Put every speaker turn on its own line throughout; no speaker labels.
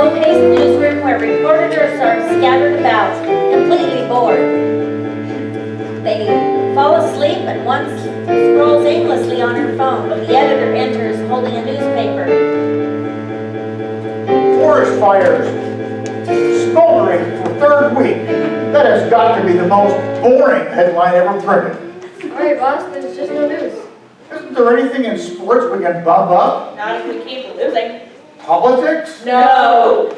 slow-paced newsroom where reporters are scattered about, completely bored. They fall asleep and one scrolls aimlessly on her phone. The editor enters holding a newspaper.
Forest fires smoldering for third week. That has got to be the most boring headline ever printed.
Sorry, boss, there's just no news.
Isn't there anything in sports we can bump up?
Not if we keep losing.
Politics?
No.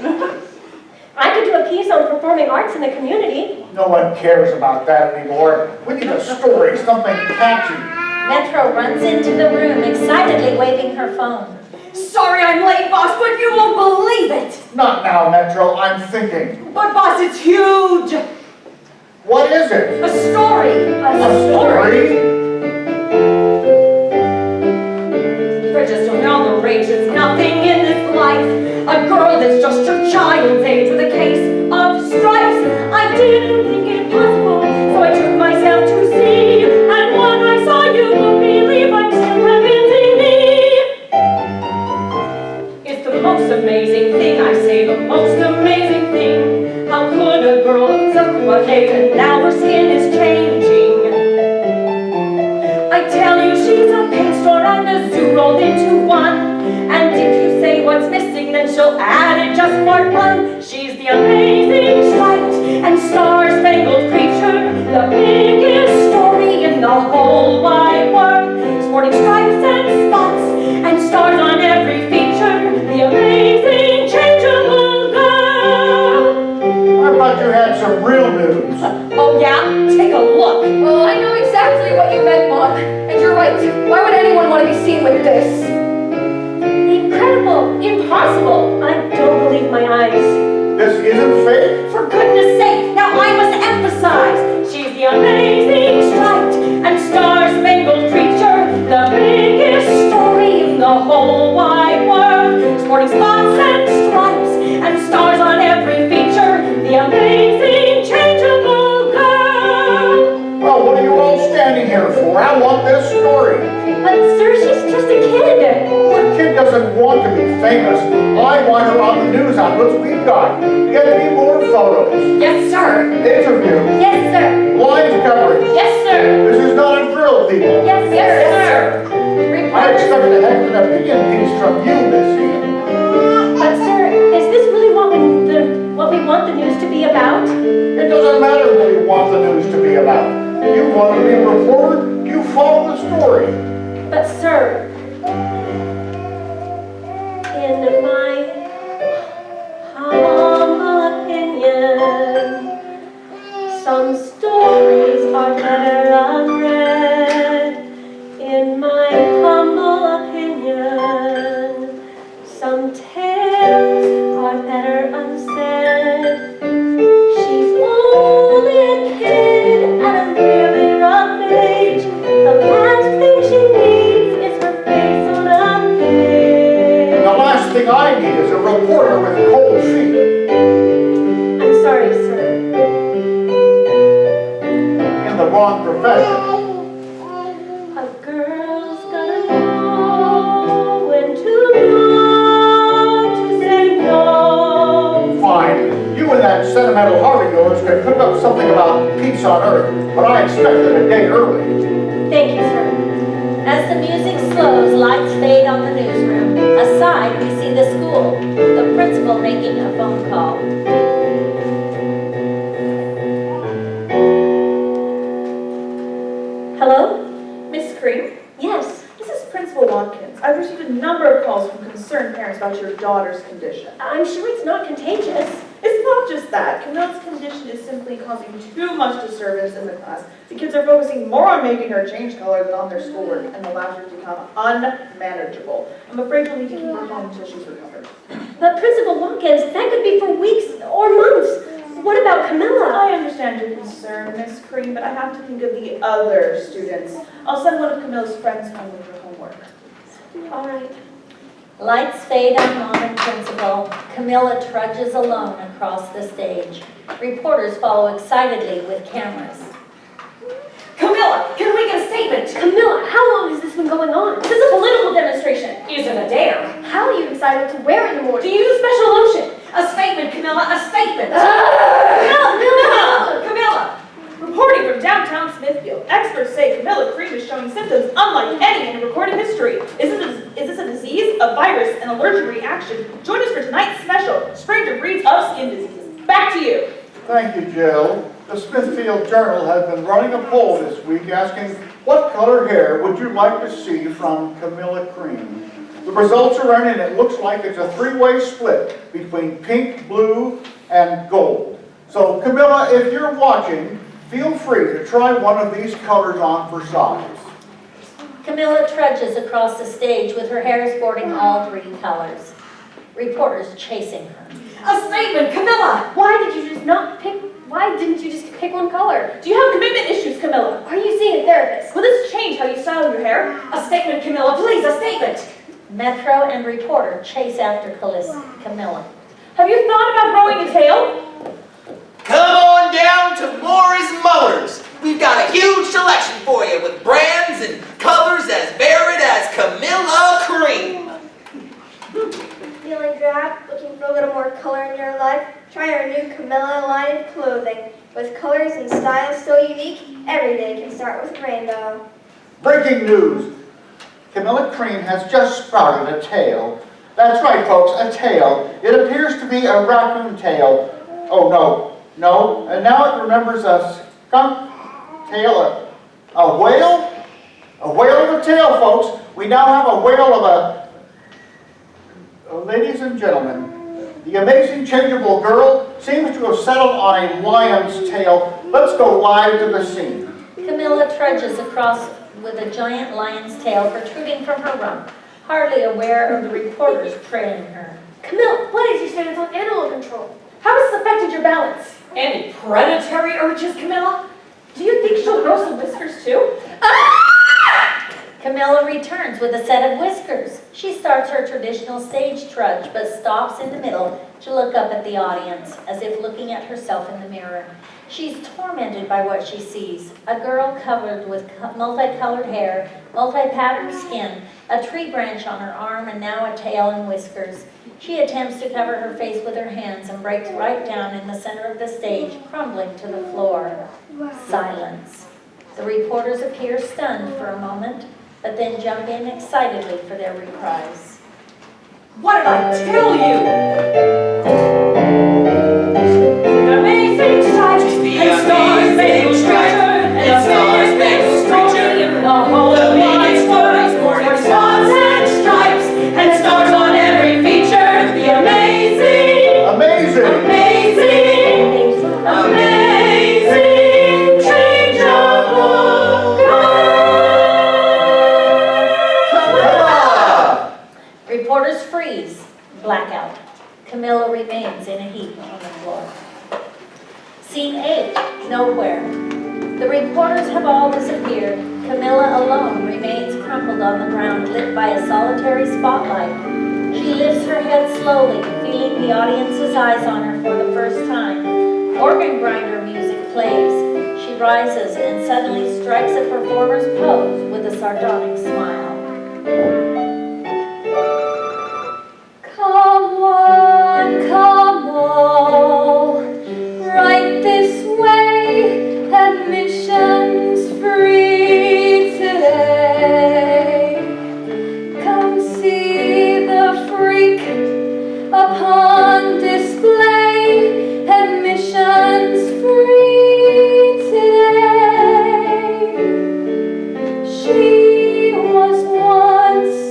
I could do a piece on performing arts in the community.
No one cares about that anymore. We need a story, something catchy.
Metro runs into the room, excitedly waving her phone.
Sorry I'm late, boss, but you won't believe it.
Not now, Metro. I'm thinking.
But, boss, it's huge.
What is it?
A story.
A story?
Bridges don't know the rage. It's nothing in this life. A girl that's just your child's age with a case of stripes. I didn't think it possible, so I took myself to see. And when I saw you, won't believe I'm still convincing me. It's the most amazing thing, I say, the most amazing thing. How could a girl look so quiet and now her skin is changing? I tell you, she's a paint store and a zoo rolled into one. And if you say what's missing, then she'll add it just for fun. She's the amazing striped and star-spangled creature, the biggest story in the whole wide world. Sporting stripes and spots and stars on every feature, the amazing changeable girl.
I thought you had some real news.
Oh yeah? Take a look.
Well, I know exactly what you meant, Mom. And you're right. Why would anyone want to be seen with this? Incredible! Impossible! I don't believe my eyes.
This isn't fake?
For goodness sake, now I must emphasize, she's the amazing striped and star-spangled creature, the biggest story in the whole wide world. Sporting spots and stripes and stars on every feature, the amazing changeable girl.
Well, what are you all standing here for? I want this story.
But, sir, she's just a kid.
What kid doesn't want to be famous? I want her on the news outlets we've got. Get me more photos.
Yes, sir.
Interview.
Yes, sir.
Live coverage.
Yes, sir.
This is not a drill, people.
Yes, sir.
Yes, sir.
I expected a heck of an opinion piece from you, Missy.
But, sir, is this really what we want the news to be about?
It doesn't matter what you want the news to be about. You want to be a reporter, you follow the story.
But, sir, in my humble opinion, some stories are better unread. In my humble opinion, some tales are better unsaid. She's only a kid and a really rough age. The last thing she needs is her face on a page.
The last thing I need is a reporter with cold feet.
I'm sorry, sir.
In the wrong profession.
A girl's gotta know when to know to say no.
Fine. You and that sentimental heart of yours can cook up something about peace on earth, but I expected a day early.
Thank you, sir.
As the music slows, lights fade on the newsroom. Aside, we see the school, the principal making a phone call.
Hello?
Miss Cream,
Yes.
this is Principal Watkins. I've received a number of calls from concerned parents about your daughter's condition.
I'm sure it's not contagious.
It's not just that. Camille's condition is simply causing too much disturbance in the class. The kids are focusing more on making her change color than on their schoolwork, and the laughter has become unmanageable. I'm afraid you'll need to keep her home until she's recovered.
But Principal Watkins, that could be for weeks or months. What about Camilla?
I understand your concern, Miss Cream, but I have to think of the other students. I'll send one of Camille's friends home with her homework.
All right.
Lights fade on mom and principal. Camilla trudges alone across the stage. Reporters follow excitedly with cameras.
Camilla, can we get a statement?
Camilla, how long has this been going on?
This is a political demonstration. Isn't a dare.
How are you decided to wear it in the
To
morning?
use a special lotion. A statement.
Camilla! Camilla! Reporting from downtown Smithfield, experts say Camilla Cream is showing symptoms unlike any in recorded history. Is this a disease, a virus, an allergic reaction? Join us for tonight's special, Stranger Breeds of Skin Diseases. Back to you.
Thank you, Jill. The Smithfield Journal has been running a poll this week asking, what color hair would you like to see from Camilla Cream? The results are in, and it looks like it's a three-way split between pink, blue, and gold. So, Camilla, if you're watching, feel free to try one of these colors on for size.
Camilla trudges across the stage with her hair sporting all three colors. Reporters chasing her.
A statement, Camilla!
Why didn't you just pick one color?
Do you have commitment issues, Camilla?
Are you seeing a therapist?
Will this change how you style your hair?
A statement, Camilla, please, a statement.
Metro and reporter chase after Camilla.
Have you thought about growing a tail?
Come on down to Morris Motors. We've got a huge selection for you with brands and colors as varied as Camilla Cream.
Feeling drab? Looking for a little more color in your life? Try our new Camilla line of clothing. With colors and styles so unique, every day can start with rainbow.
Breaking news. Camilla Cream has just sprouted a tail. That's right, folks, a tail. It appears to be a raccoon tail. Oh, no, and now it remembers a skunk tail, a whale? A whale of a tail, folks. We now have a whale of ladies and gentlemen, the amazing changeable girl seems to have settled on a lion's tail. Let's go live to the scene.
Camilla trudges across with a giant lion's tail protruding from her rump, hardly aware of the reporters trailing her.
Camilla, what is your stance on animal control?
How has this affected your balance?
Any predatory urges, Camilla?
Do you think she'll grow some whiskers too?
Camilla returns with a set of whiskers. She starts her traditional stage trudge, but stops in the middle to look up at the audience, as if looking at herself in the mirror. She's tormented by what she sees. A girl covered with multicolored hair, multi-patterned skin, a tree branch on her arm, and now a tail and whiskers. She attempts to cover her face with her hands and breaks right down in the center of the stage, crumbling to the floor. Silence. The reporters appear stunned for a moment, but then jump in excitedly for their reprise.
What did I tell you? Amazing sight, and stars make strife, and stars make story in the whole wide world. For stars and stripes, and stars on every feature. The amazing changeable girl.
Reporters freeze. Blackout. Camilla remains in a heap on the floor. Scene 8. Nowhere. The reporters have all disappeared. Camilla alone remains crumpled on the ground, lit by a solitary spotlight. She lifts her head slowly, feeling the audience's eyes on her for the first time. Organ grinder music plays. She rises and suddenly strikes a performer's pose with a sardonic smile.
Come all, right this way, admission's free today. Come see the freak upon display, admission's free today. She was once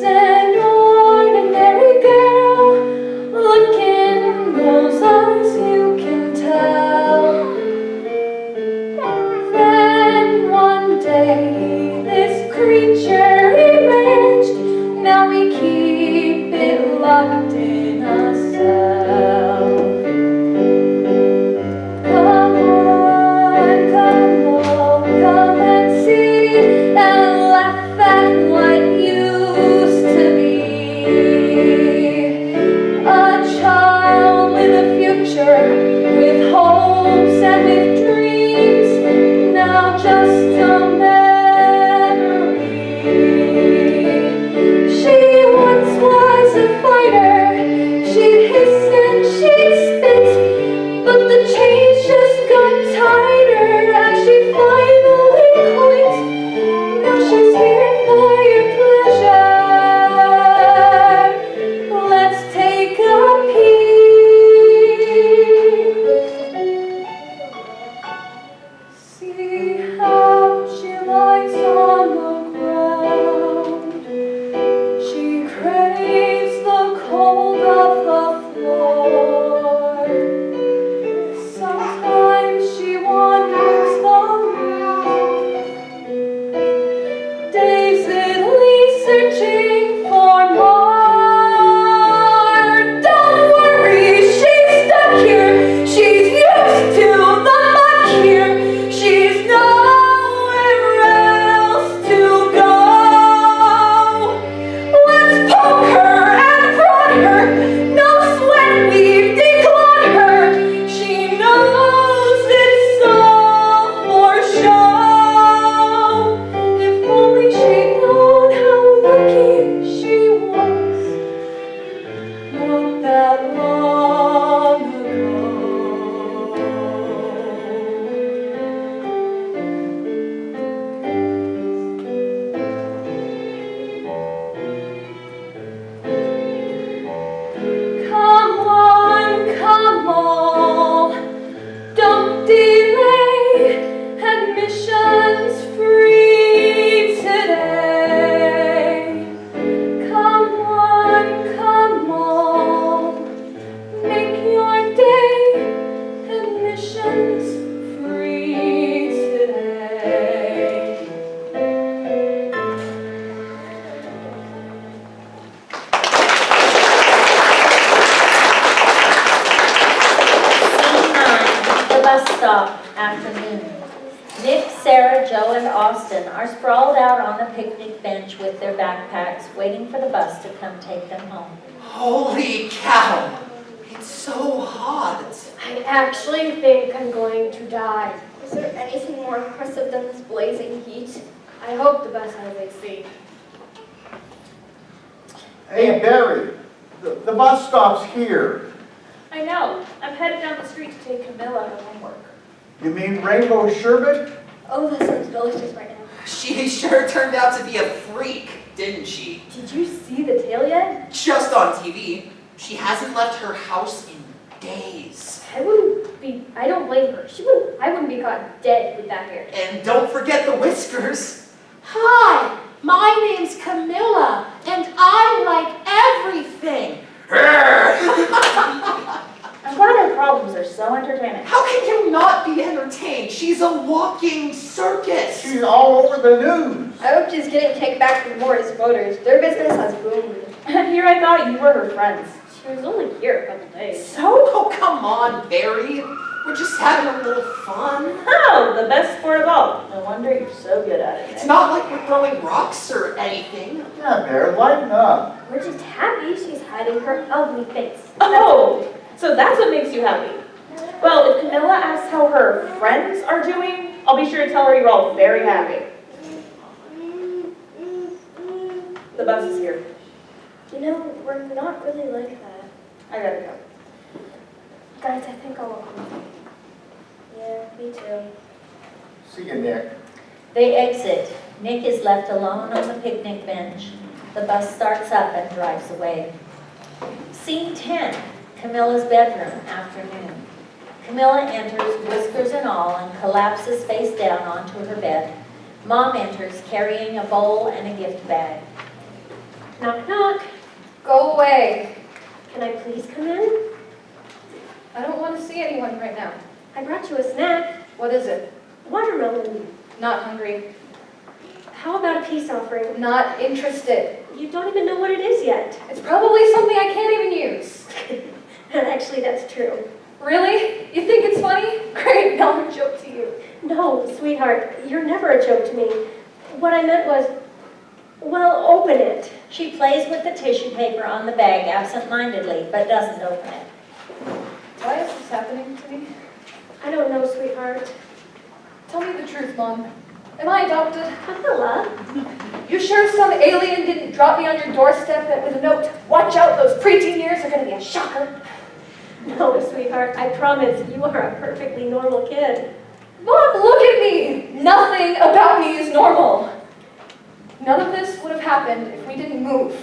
stop, afternoon. Nick, Sarah, Joe, and Austin are sprawled out on a picnic bench with their backpacks, waiting for the bus to come take them home.
Holy cow! It's so hot.
I actually think I'm going to die.
Is there anything more impressive than this blazing heat?
I hope the bus has AC.
Hey, Barry, the bus stops here.
I know. I'm headed down the street to take Camilla to homework.
You mean rainbow sherbet?
Oh, that sounds delicious right now.
She sure turned out to be a freak, didn't she?
Did you see the tail yet?
Just on TV. She hasn't left her house in days.
I don't blame her. I wouldn't be caught dead with that hair.
And don't forget the whiskers. Hi, my name's Camilla, and I like everything.
I'm glad her problems are so entertaining.
How can you not be entertained? She's a walking circus.
She's all over the news.
I hope she's getting kicked back from Moore's voters. Their business has boomed.
And here I thought you were her friends.
She was only here a couple days.
So?
Oh, come on, Barry. We're just having a little fun.
Oh, the best sport of all. No wonder you're so good at it.
It's not like we're throwing rocks or anything.
Yeah, Bear, lighten up.
We're just happy she's hiding her ugly face.
Oh, so that's what makes you happy. Well, if Camilla asks how her friends are doing, I'll be sure to tell her you're all very happy. The bus is here.
You know, we're not really like that.
I gotta go.
Guys, I think I'll open.
Yeah, me too.
See you, Nick.
They exit. Nick is left alone on the picnic bench. The bus starts up and drives away. Scene 10, Camilla's bedroom, afternoon. Camilla enters, whiskers and all, and collapses face down onto her bed. Mom enters, carrying a bowl and a gift bag.
Knock, knock. Go away. Can I please come in? I don't want to see anyone right now.
I brought you a snack.
What is it?
Watermelon.
Not hungry.
How about a peace offering?
Not interested.
You don't even know what it is yet.
It's probably something I can't even use.
Actually, that's true.
Really? You think it's funny? Great, now I'm a joke to you.
No, sweetheart, you're never a joke to me. What I meant was, well, open it.
She plays with the tissue paper on the bag absent-mindedly, but doesn't open it.
Why is this happening to me?
I don't know, sweetheart.
Tell me the truth, Mom. Am I adopted?
Camilla?
You sure some alien didn't drop me on your doorstep with a note? Watch out, those preteen years are going to be a shocker.
No, sweetheart, I promise you are a perfectly normal kid.
Mom, look at me! Nothing about me is normal. None of this would have happened if we didn't move.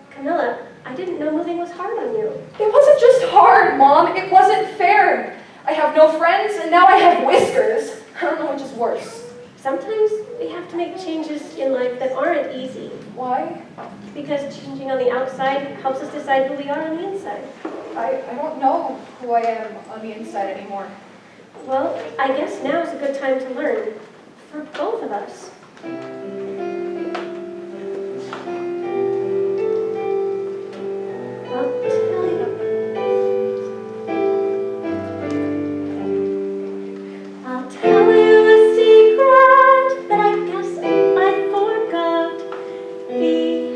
Camilla, I didn't know moving was hard on you.
It wasn't just hard, Mom. It wasn't fair. I have no friends, and now I have whiskers. I don't know which is worse.
Sometimes we have to make changes in life that aren't easy.
Why?
Because changing on the outside helps us decide who we are on the inside.
I don't know who I am on the inside anymore.
Well, I guess now's a good time to learn. For both of us. I'll tell you. I'll tell you a secret that I guess I forgot. Be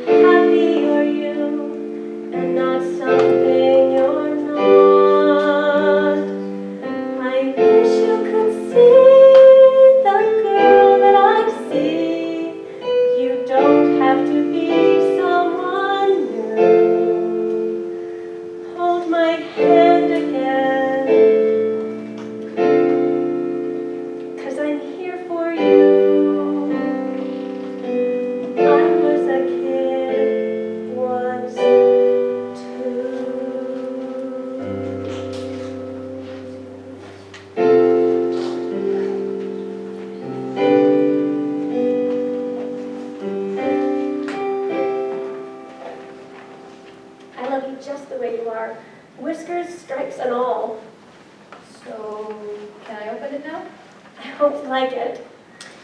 happy you're you and not something you're not. I wish you could see the girl that I see. You don't have to be someone new. Hold my hand again, 'cause I'm here for you. I was a kid once too. I love you just the way you are, whiskers, stripes, and all.
So, can I open it now?
I hope you like it.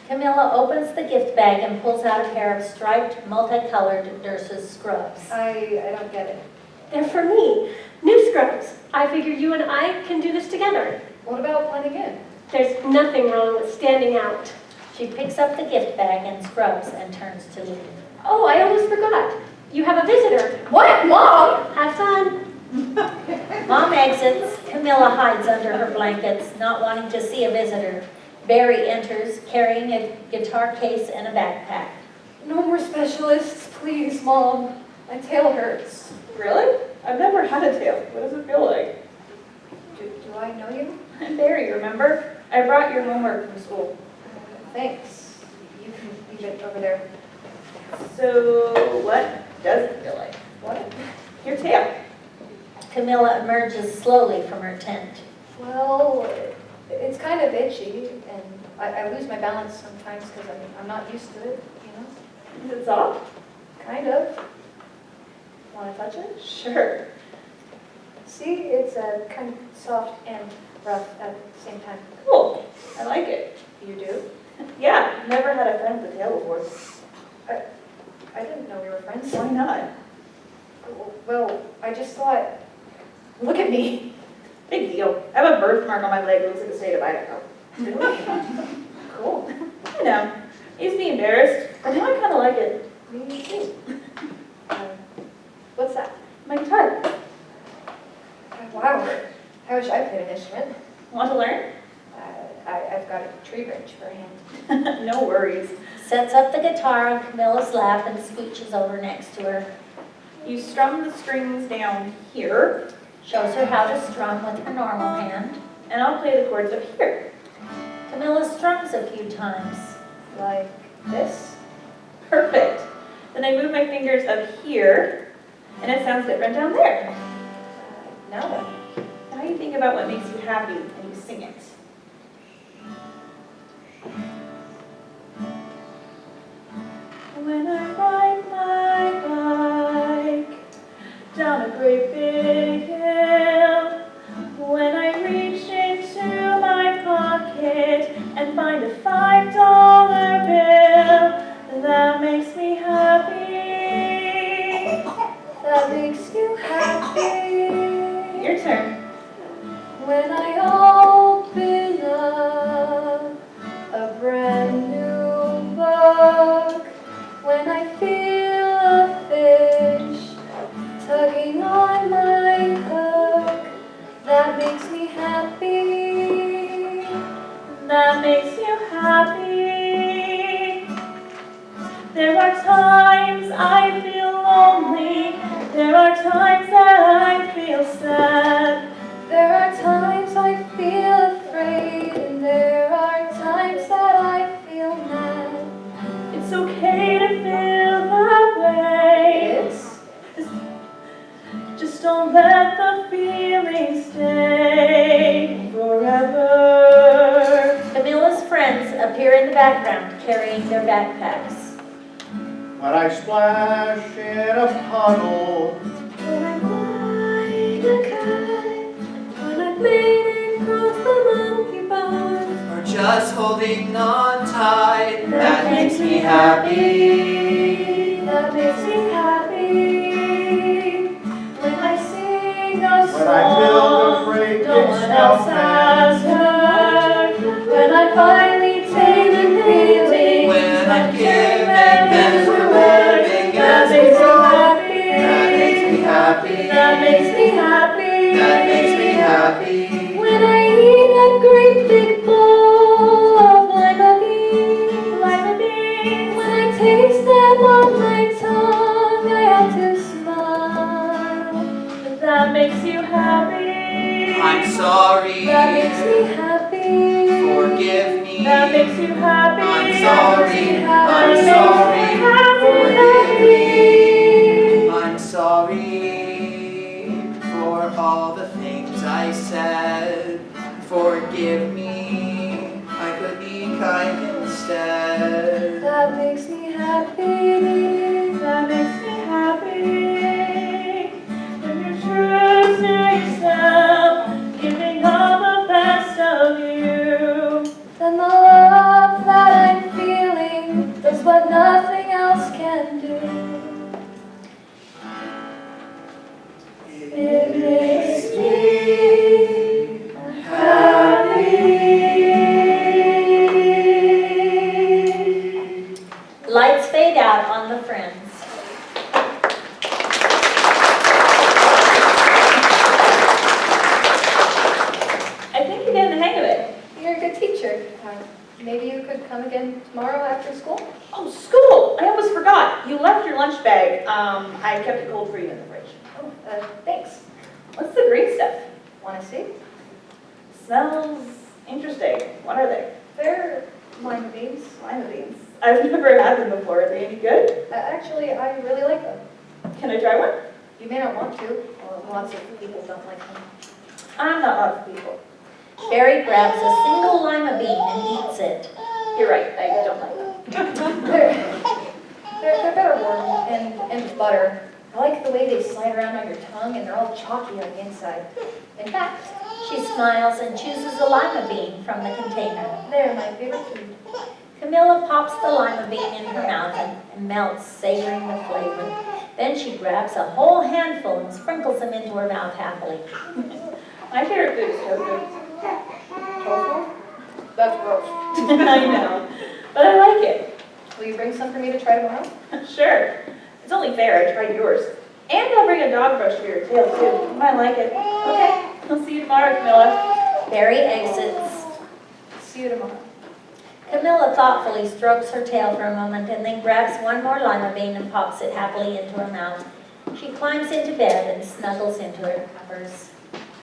Camilla opens the gift bag and pulls out a pair of striped, multicolored Dursa's scrubs.
I don't get it.
They're for me. New scrubs. I figure you and I can do this together.
What about blending in?
There's nothing wrong with standing out.
She picks up the gift bag and scrubs and turns to leave.
Oh, I almost forgot. You have a visitor.
What, Mom?
Have fun.
Mom exits. Camilla hides under her blankets, not wanting to see a visitor. Barry enters, carrying a guitar case and a backpack.
No more specialists, please, Mom. My tail hurts.
Really? I've never had a tail. What does it feel like?
Do I know you?
I'm Barry, remember? I brought your homework from school.
Thanks. You can leave it over there.
So, what does it feel like?
What?
Your tail.
Camilla emerges slowly from her tent.
Well, it's kind of itchy, and I lose my balance sometimes because I'm not used to it, you know?
Is it soft?
Kind of. Want to touch it?
Sure.
See, it's kind of soft and rough at the same time.
Cool. I like it.
You do?
Yeah, I've never had a friend with a tail before.
I didn't know we were friends.
Why not?
Well, I just thought, look at me.
Big deal. I have a birthmark on my leg that looks like the state of Idaho.
Cool.
You know, I used to be embarrassed, but now I kind of like it.
Me too. What's that?
My guitar.
Wow. I wish I played an instrument.
Want to learn?
I've got a tree branch for a hand.
No worries.
Sets up the guitar on Camilla's lap and scooches over next to her.
You strum the strings down here,
Shows her how to strum with her normal hand.
and I'll play the chords up here.
Camilla strums a few times.
Like this?
Perfect. Then I move my fingers up here, and it sounds different down there.
Now what?
Now you think about what makes you happy, and you sing it. When I ride my bike down a great big hill, when I reach into my pocket and find a $5 bill, that makes me happy.
That makes you happy.
Your turn.
When I open up a brand new book, when I feel a fish tugging on my hook, that makes me happy.
That makes you happy. There are times I feel lonely. There are times that I feel sad.
There are times I feel afraid, and there are times that I feel mad.
It's okay to feel that way.
It's
Just don't let the feeling stay forever.
Camilla's friends appear in the background carrying their backpacks.
When I splash in a puddle,
when I ride a kite, when I play across the monkey bars.
Or just holding on tight, that makes me happy.
That makes me happy. When I sing a song,
when I build a great
no
big
one else has
snowman,
heard. When I finally take the feeling,
When I'm giving
them
them
to
living
that
as
makes me
a
happy.
that makes me happy.
That makes me happy.
That makes me happy.
When I eat a great big bowl of lima beans, when I taste them on my tongue, I have to smile.
That makes you happy.
I'm sorry.
That makes me happy.
Forgive me.
That makes you happy.
I'm sorry.
That
I'm
makes me
sorry.
happy.
I'm sorry for all the things I said. Forgive me. I could be kind instead.
That makes me happy.
That makes me happy. When you're true to yourself, giving all the best of you.
Then the love that I'm feeling does what nothing else can do. It makes me happy. again tomorrow after school?
Oh, school! I almost forgot. You left your lunch bag. I kept it cold for you in the fridge.
Oh, thanks.
What's the green stuff?
Want to see?
Smells interesting. What are they?
They're lima beans.
Lima beans. I've never had them before. Are they any good?
Actually, I really like them.
Can I try one?
You may not want to. Lots of people don't like them.
I'm not lots of people.
Barry grabs a single lima bean and eats it.
You're right. I don't like them.
They're better warm and butter. I like the way they slide around on your tongue and they're all chalky on the inside. In fact,
She smiles and chooses a lima bean from the container.
they're my favorite food.
Camilla pops the lima bean in her mouth and melts, savoring the flavor. Then she grabs a whole handful and sprinkles them into her mouth happily.
My favorite food is tofu.
Tofu? That's gross.
I know, but I like it.
Will you bring some for me to try tomorrow?
Sure. It's only fair I tried yours. And I'll bring a dog brush for your tail, too. You might like it. Okay, I'll see you tomorrow, Camilla.
Barry exits.
See you tomorrow.
Camilla thoughtfully strokes her tail for a moment and then grabs one more lima bean and pops it happily into her mouth. She climbs into bed and snuggles into her covers.